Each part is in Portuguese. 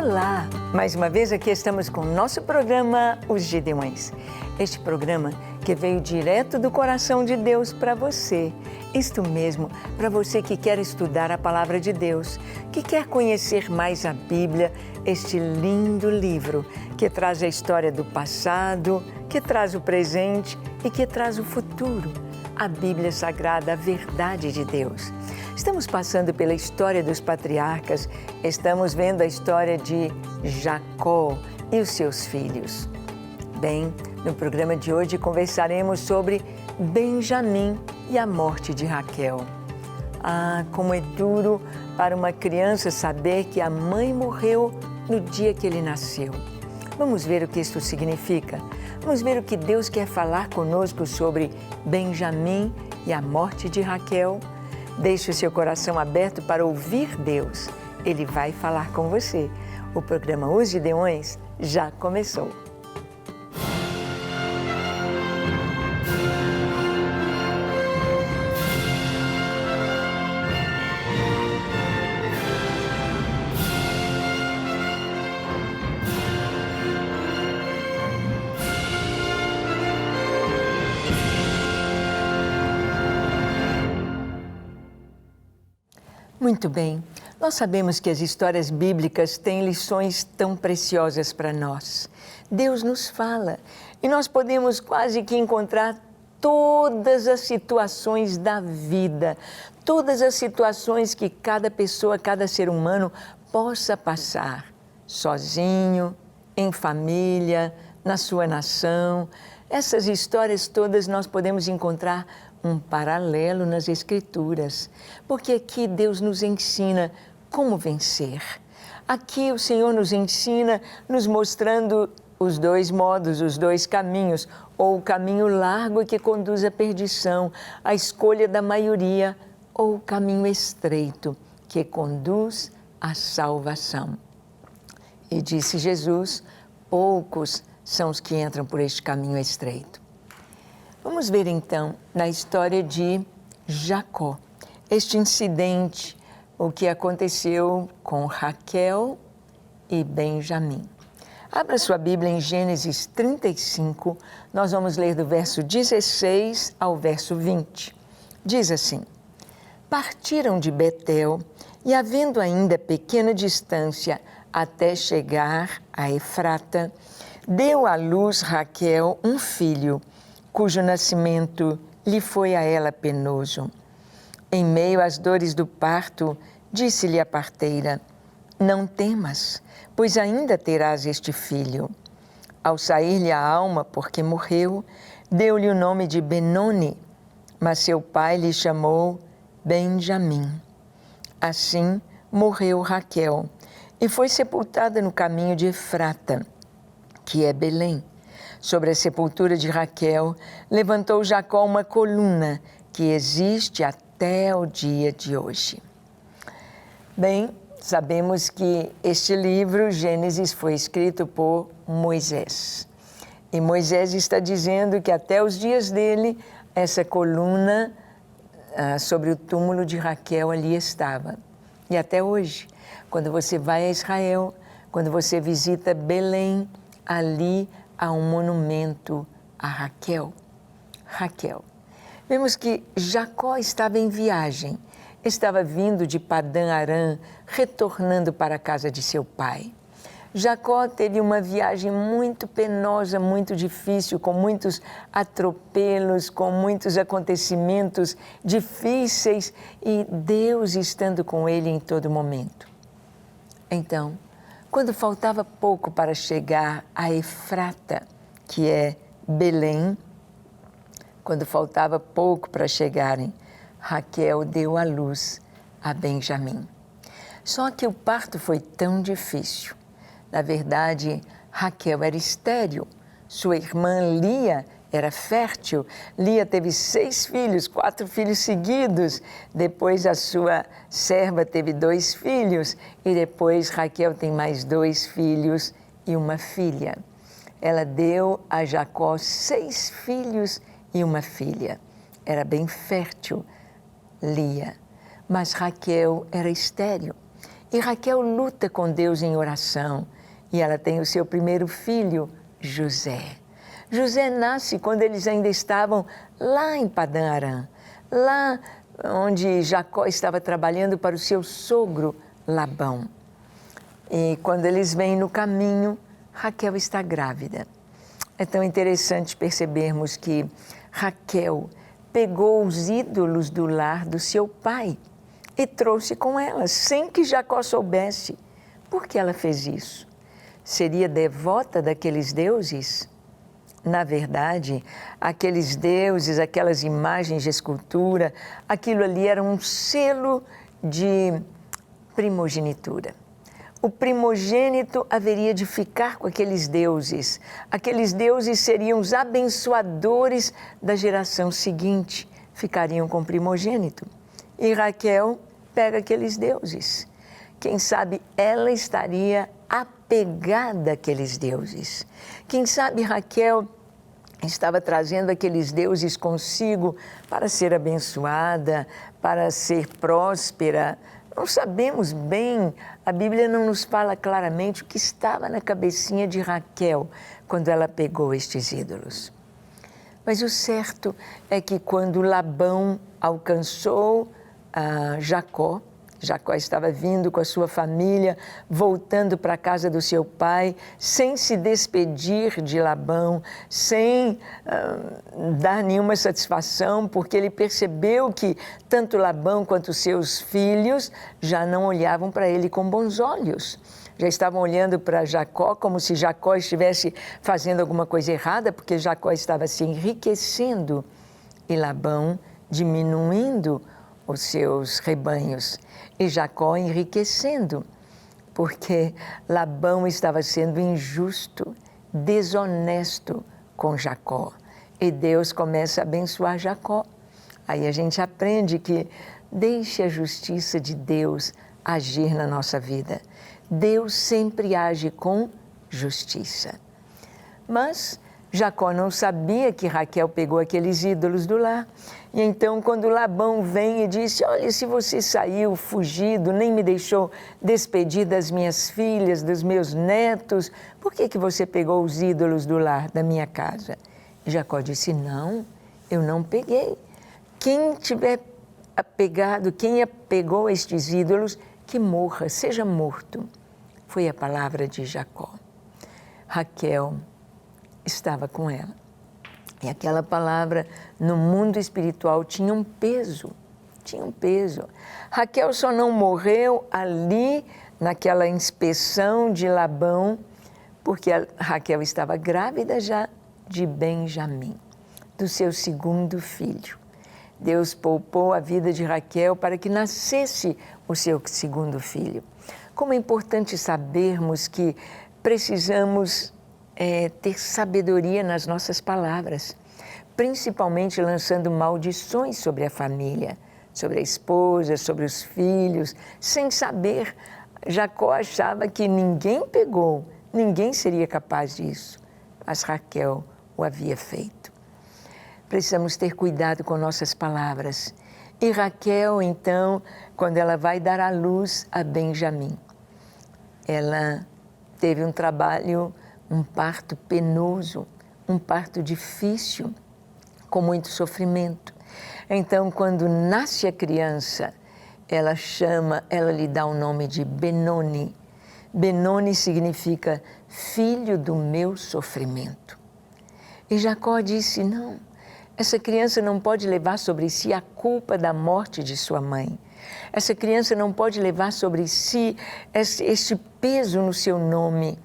Olá! Mais uma vez aqui estamos com o nosso programa Os Gideões. Este programa que veio direto do coração de Deus para você. Isto mesmo, para você que quer estudar a Palavra de Deus, que quer conhecer mais a Bíblia, este lindo livro que traz a história do passado, que traz o presente e que traz o futuro. A Bíblia Sagrada, a verdade de Deus. Estamos passando pela história dos patriarcas, estamos vendo a história de Jacó e os seus filhos. Bem, no programa de hoje conversaremos sobre Benjamim e a morte de Raquel. Ah, como é duro para uma criança saber que a mãe morreu no dia que ele nasceu. Vamos ver o que isso significa. Vamos ver o que Deus quer falar conosco sobre Benjamim e a morte de Raquel. Deixe o seu coração aberto para ouvir Deus. Ele vai falar com você. O programa Os Gideões já começou. Muito bem, nós sabemos que as histórias bíblicas têm lições tão preciosas para nós. Deus nos fala e nós podemos quase que encontrar todas as situações da vida, todas as situações que cada pessoa, cada ser humano possa passar, sozinho, em família, na sua nação. Essas histórias todas nós podemos encontrar um paralelo nas Escrituras, porque aqui Deus nos ensina como vencer. Aqui o Senhor nos ensina, nos mostrando os dois modos, os dois caminhos, ou o caminho largo que conduz à perdição, a escolha da maioria, ou o caminho estreito que conduz à salvação. E disse Jesus, poucos são os que entram por este caminho estreito. Vamos ver então na história de Jacó, este incidente, o que aconteceu com Raquel e Benjamim. Abra sua Bíblia em Gênesis 35, nós vamos ler do verso 16 ao verso 20. Diz assim: Partiram de Betel e, havendo ainda pequena distância até chegar a Efrata, deu à luz Raquel um filho, cujo nascimento lhe foi a ela penoso. Em meio às dores do parto, disse-lhe a parteira: Não temas, pois ainda terás este filho. Ao sair-lhe a alma, porque morreu, deu-lhe o nome de Benoni, mas seu pai lhe chamou Benjamim. Assim morreu Raquel e foi sepultada no caminho de Efrata, que é Belém. Sobre a sepultura de Raquel, levantou Jacó uma coluna que existe até o dia de hoje. Bem, sabemos que este livro, Gênesis, foi escrito por Moisés. E Moisés está dizendo que até os dias dele, essa coluna sobre o túmulo de Raquel ali estava. E até hoje, quando você vai a Israel, quando você visita Belém, ali há um monumento a Raquel. Raquel. Vemos que Jacó estava em viagem, estava vindo de Padã Arã, retornando para a casa de seu pai. Jacó teve uma viagem muito penosa, muito difícil, com muitos atropelos, com muitos acontecimentos difíceis e Deus estando com ele em todo momento. Então, quando faltava pouco para chegar a Efrata, que é Belém, quando faltava pouco para chegarem, Raquel deu à luz a Benjamim. Só que o parto foi tão difícil. Na verdade, Raquel era estéril. Sua irmã Lia era fértil. Lia teve 6 filhos, 4 filhos seguidos. Depois a sua serva teve 2 filhos. E depois Raquel tem mais 2 filhos e uma filha. Ela deu a Jacó 6 filhos e uma filha. Era bem fértil, Lia. Mas Raquel era estéril. E Raquel luta com Deus em oração e ela tem o seu primeiro filho, José. José nasce quando eles ainda estavam lá em Padã Arã, lá onde Jacó estava trabalhando para o seu sogro Labão. E quando eles vêm no caminho, Raquel está grávida. É tão interessante percebermos que Raquel pegou os ídolos do lar do seu pai e trouxe com ela, sem que Jacó soubesse. Por que ela fez isso? Seria devota daqueles deuses? Na verdade, aqueles deuses, aquelas imagens de escultura, aquilo ali era um selo de primogenitura. O primogênito haveria de ficar com aqueles deuses. Aqueles deuses seriam os abençoadores da geração seguinte, ficariam com o primogênito. E Raquel pega aqueles deuses. Quem sabe ela estaria apegada àqueles deuses. Quem sabe Raquel estava trazendo aqueles deuses consigo para ser abençoada, para ser próspera. Não sabemos bem, a Bíblia não nos fala claramente o que estava na cabecinha de Raquel quando ela pegou estes ídolos. Mas o certo é que quando Labão alcançou Jacó estava vindo com a sua família, voltando para a casa do seu pai, sem se despedir de Labão, sem dar nenhuma satisfação, porque ele percebeu que tanto Labão quanto seus filhos já não olhavam para ele com bons olhos. Já estavam olhando para Jacó como se Jacó estivesse fazendo alguma coisa errada, porque Jacó estava se enriquecendo e Labão diminuindo os seus rebanhos. E Jacó enriquecendo, porque Labão estava sendo injusto, desonesto com Jacó. E Deus começa a abençoar Jacó. Aí a gente aprende que deixe a justiça de Deus agir na nossa vida. Deus sempre age com justiça. Mas Jacó não sabia que Raquel pegou aqueles ídolos do lar. E então, quando Labão vem e disse, olha, se você saiu fugido, nem me deixou despedir das minhas filhas, dos meus netos, por que você pegou os ídolos do lar da minha casa? E Jacó disse, não, eu não peguei. Quem tiver apegado, quem apegou estes ídolos, que morra, seja morto. Foi a palavra de Jacó. Raquel estava com ela. E aquela palavra no mundo espiritual tinha um peso, Raquel só não morreu ali naquela inspeção de Labão, porque Raquel estava grávida já de Benjamim, do seu segundo filho. Deus poupou a vida de Raquel para que nascesse o seu segundo filho. Como é importante sabermos que precisamos ter sabedoria nas nossas palavras, principalmente lançando maldições sobre a família, sobre a esposa, sobre os filhos, sem saber. Jacó achava que ninguém pegou, ninguém seria capaz disso, mas Raquel o havia feito. Precisamos ter cuidado com nossas palavras. E Raquel, então, quando ela vai dar à luz a Benjamim, ela teve um trabalho, um parto penoso, um parto difícil, com muito sofrimento. Então, quando nasce a criança, ela lhe dá o nome de Benoni. Benoni significa filho do meu sofrimento. E Jacó disse, não, essa criança não pode levar sobre si a culpa da morte de sua mãe. Essa criança não pode levar sobre si este peso no seu nome.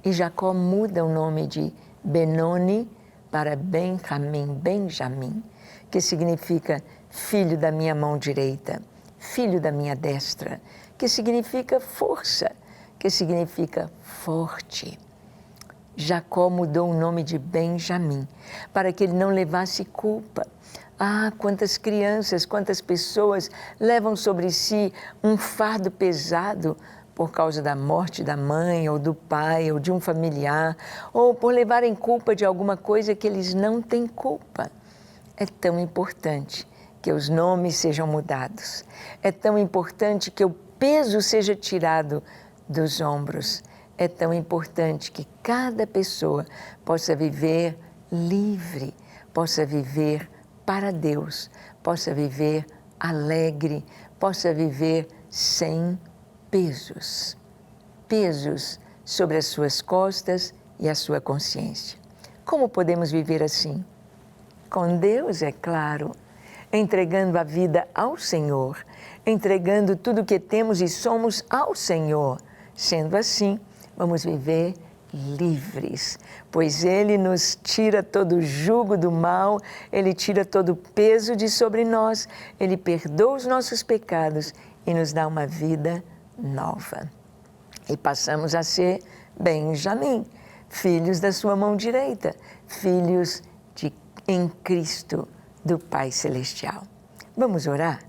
E Jacó muda o nome de Benoni para Benjamim, que significa filho da minha mão direita, filho da minha destra, que significa força, que significa forte. Jacó mudou o nome de Benjamim para que ele não levasse culpa. Ah, quantas crianças, quantas pessoas levam sobre si um fardo pesado por causa da morte da mãe, ou do pai, ou de um familiar, ou por levarem culpa de alguma coisa que eles não têm culpa. É tão importante que os nomes sejam mudados. É tão importante que eu peso seja tirado dos ombros. É tão importante que cada pessoa possa viver livre, possa viver para Deus, possa viver alegre, possa viver sem pesos. Pesos sobre as suas costas e a sua consciência. Como podemos viver assim? Com Deus, é claro, entregando a vida ao Senhor, entregando tudo o que temos e somos ao Senhor. Sendo assim, vamos viver livres, pois Ele nos tira todo o jugo do mal, Ele tira todo o peso de sobre nós, Ele perdoa os nossos pecados e nos dá uma vida nova. E passamos a ser Benjamim, filhos da sua mão direita, filhos em Cristo do Pai Celestial. Vamos orar?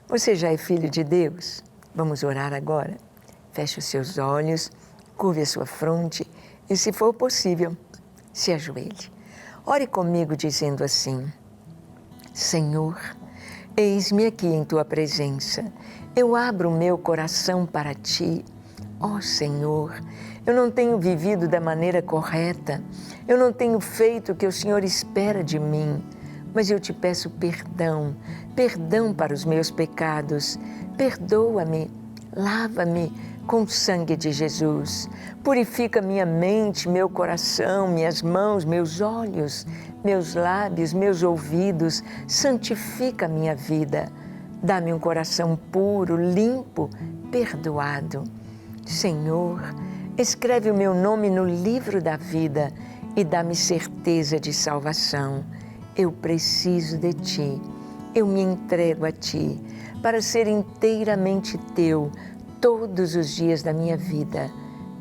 Você já é filho de Deus? Vamos orar agora? Feche os seus olhos, curve a sua fronte e, se for possível, se ajoelhe. Ore comigo dizendo assim: Senhor, eis-me aqui em Tua presença. Eu abro o meu coração para Ti. Ó Senhor, eu não tenho vivido da maneira correta, eu não tenho feito o que o Senhor espera de mim, mas eu te peço perdão, perdão para os meus pecados. Perdoa-me, lava-me com o sangue de Jesus. Purifica minha mente, meu coração, minhas mãos, meus olhos, meus lábios, meus ouvidos. Santifica minha vida. Dá-me um coração puro, limpo, perdoado. Senhor, escreve o meu nome no livro da vida e dá-me certeza de salvação. Eu preciso de Ti, eu me entrego a Ti para ser inteiramente Teu todos os dias da minha vida,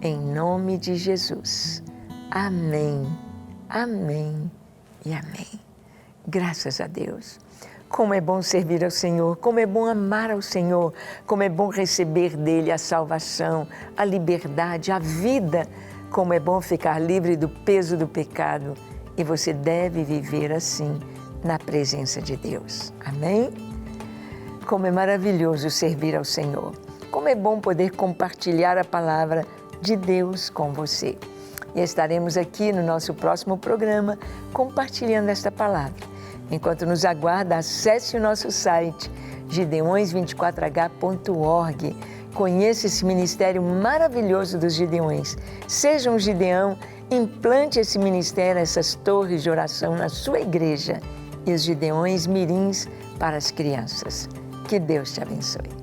em nome de Jesus. Amém, amém e amém. Graças a Deus. Como é bom servir ao Senhor, como é bom amar ao Senhor, como é bom receber dEle a salvação, a liberdade, a vida. Como é bom ficar livre do peso do pecado. E você deve viver assim, na presença de Deus. Amém? Como é maravilhoso servir ao Senhor. Como é bom poder compartilhar a palavra de Deus com você. E estaremos aqui no nosso próximo programa compartilhando esta palavra. Enquanto nos aguarda, acesse o nosso site gideões24h.org. Conheça esse ministério maravilhoso dos Gideões. Seja um Gideão, implante esse ministério, essas torres de oração na sua igreja e os Gideões Mirins para as crianças. Que Deus te abençoe.